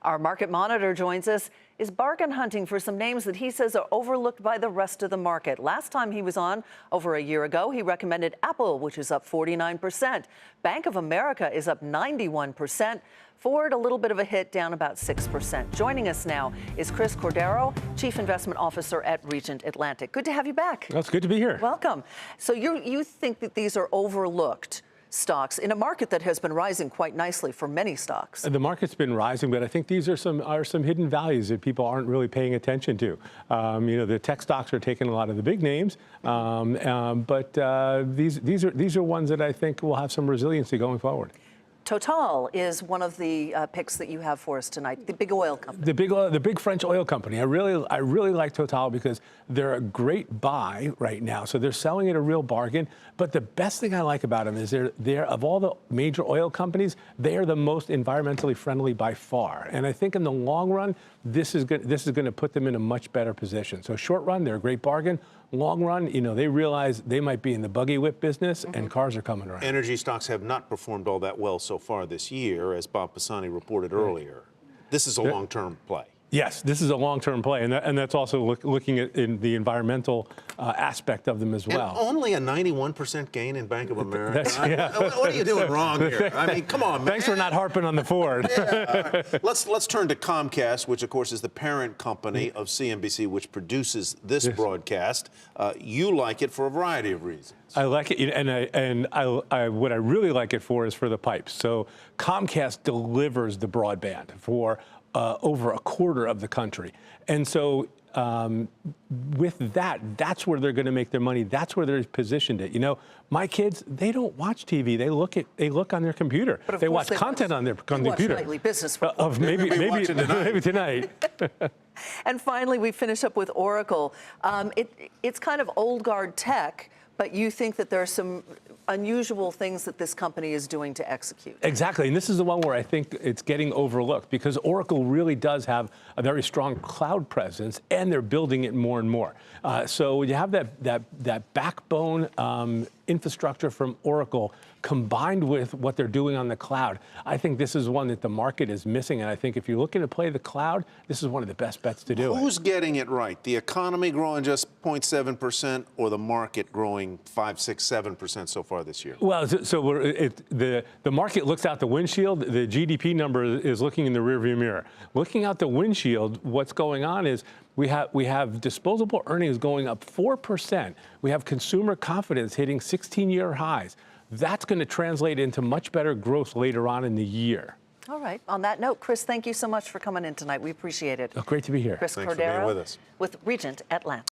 Our market monitor joins us, is bargain hunting for some names that he says are overlooked by the rest of the market. Last time he was on, over a year ago, he recommended Apple, which is up 49%. Bank of America is up 91%. Ford, a little bit of a hit, down about 6%. Joining us now is Chris Cordaro, Chief Investment Officer at Regent Atlantic. Good to have you back. Well, it's good to be here. Welcome. So you think that these are overlooked stocks in a market that has been rising quite nicely for many stocks? The market's been rising, but I think these are some hidden values that people aren't really paying attention to. The tech stocks are taking a lot of the big names, but these are ones that I think will have some resiliency going forward. Total is one of the picks that you have for us tonight, the big oil company. The big French oil company. I really like Total because they're a great buy right now. So they're selling at a real bargain. But the best thing I like about them is they're of all the major oil companies, they are the most environmentally friendly by far. And I think in the long run, this is going to put them in a much better position. So short run, they're a great bargain. Long run, they realize they might be in the buggy whip business, and cars are coming around. Energy stocks have not performed all that well so far this year, as Bob Pisani reported earlier. This is a long-term play. Yes, this is a long-term play, and that's also looking at in the environmental aspect of them as well. And only a 91% gain in Bank of America. Yeah. What are you doing wrong here? I mean, come on, man. Thanks for not harping on the Ford. Yeah. Let's turn to Comcast, which of course is the parent company of CNBC, which produces this broadcast. You like it for a variety of reasons. I like it, and what I really like it for is for the pipes. So Comcast delivers the broadband for over a quarter of the country, and so with that, that's where they're going to make their money. That's where they're positioned it. My kids, they don't watch TV. They look on their computer. They watch content on their computer. Nightly business of maybe tonight. And finally, we finish up with Oracle. It's kind of old guard tech, but you think that there are some unusual things that this company is doing to execute. Exactly, and this is the one where I think it's getting overlooked because Oracle really does have a very strong cloud presence, and they're building it more and more. So you have that backbone infrastructure from Oracle combined with what they're doing on the cloud. I think this is one that the market is missing, and I think if you're looking to play the cloud, this is one of the best bets to do. Who's getting it right? The economy growing just 0.7%, or the market growing 5, 6, 7% so far this year? Well, so the market looks out the windshield. The GDP number is looking in the rearview mirror. Looking out the windshield, what's going on is we have disposable earnings going up 4%. We have consumer confidence hitting 16-year highs. That's going to translate into much better growth later on in the year. All right. On that note, Chris, thank you so much for coming in tonight. We appreciate it. Oh, great to be here. Chris Thanks Cordaro for being with us. With Regent Atlantic.